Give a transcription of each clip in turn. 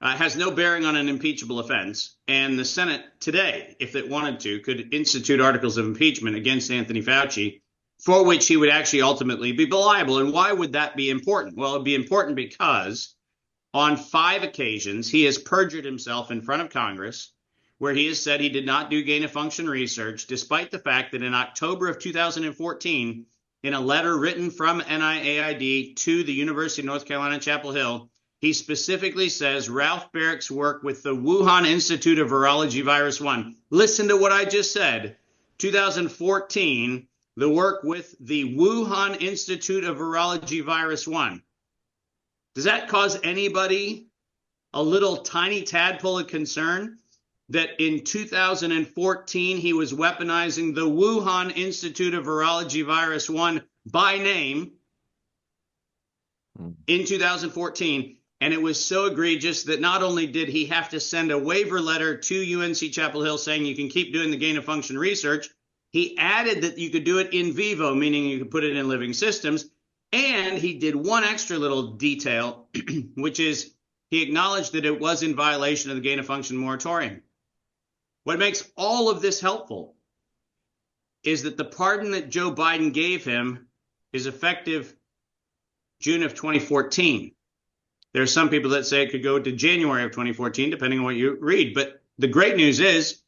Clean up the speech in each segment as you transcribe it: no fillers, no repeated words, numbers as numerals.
has no bearing on an impeachable offense. And the Senate today, if it wanted to, could institute articles of impeachment against Anthony Fauci, for which he would actually ultimately be liable. And why would that be important? Well, it'd be important because on 5 occasions, he has perjured himself in front of Congress, where he has said he did not do gain-of-function research, despite the fact that in October of 2014, in a letter written from NIAID to the University of North Carolina, Chapel Hill, he specifically says Ralph Barrick's work with the Wuhan Institute of Virology Virus 1. Listen to what I just said. 2014, the work with the Wuhan Institute of Virology Virus 1. Does that cause anybody a little tiny tadpole of concern that in 2014 he was weaponizing the Wuhan Institute of Virology Virus 1 by name in 2014? And it was so egregious that not only did he have to send a waiver letter to UNC Chapel Hill saying you can keep doing the gain-of-function research, he added that you could do it in vivo, meaning you could put it in living systems. And he did one extra little detail, which is he acknowledged that it was in violation of the gain-of-function moratorium. What makes all of this helpful is that the pardon that Joe Biden gave him is effective June of 2014. There are some people that say it could go to January of 2014, depending on what you read. But the great news is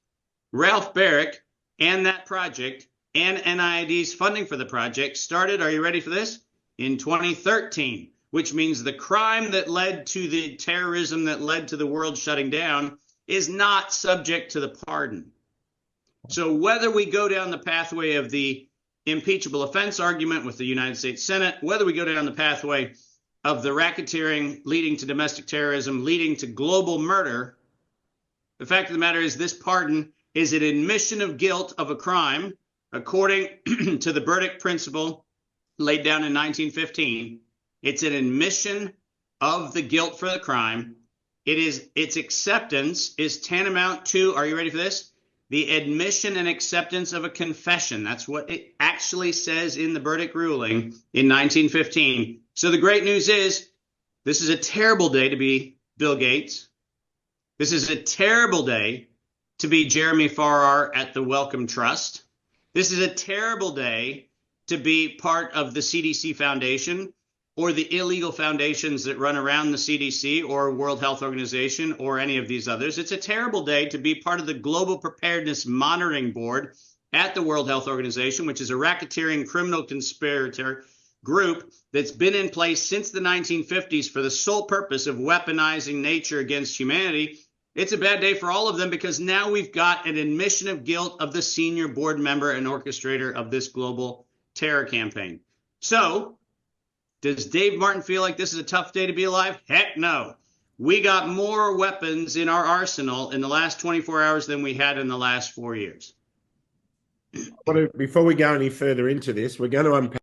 Ralph Barrick and that project and NIAID's funding for the project started, are you ready for this, in 2013, which means the crime that led to the terrorism that led to the world shutting down is not subject to the pardon. So whether we go down the pathway of the impeachable offense argument with the United States Senate, whether we go down the pathway of the racketeering leading to domestic terrorism, leading to global murder, the fact of the matter is this pardon is an admission of guilt of a crime according to the Burdick principle laid down in 1915. It's an admission of the guilt for the crime. Its acceptance is tantamount to, are you ready for this? The admission and acceptance of a confession. That's what it actually says in the Burdick ruling in 1915. So the great news is this is a terrible day to be Bill Gates. This is a terrible day to be Jeremy Farrar at the Wellcome Trust. This is a terrible day to be part of the CDC Foundation or the illegal foundations that run around the CDC or World Health Organization or any of these others. It's a terrible day to be part of the Global Preparedness Monitoring Board at the World Health Organization, which is a racketeering criminal conspirator group that's been in place since the 1950s for the sole purpose of weaponizing nature against humanity. It's a bad day for all of them because now we've got an admission of guilt of the senior board member and orchestrator of this global terror campaign. So, does Dave Martin feel like this is a tough day to be alive? Heck no. We got more weapons in our arsenal in the last 24 hours than we had in the last 4 years. Before we go any further into this, we're going to unpack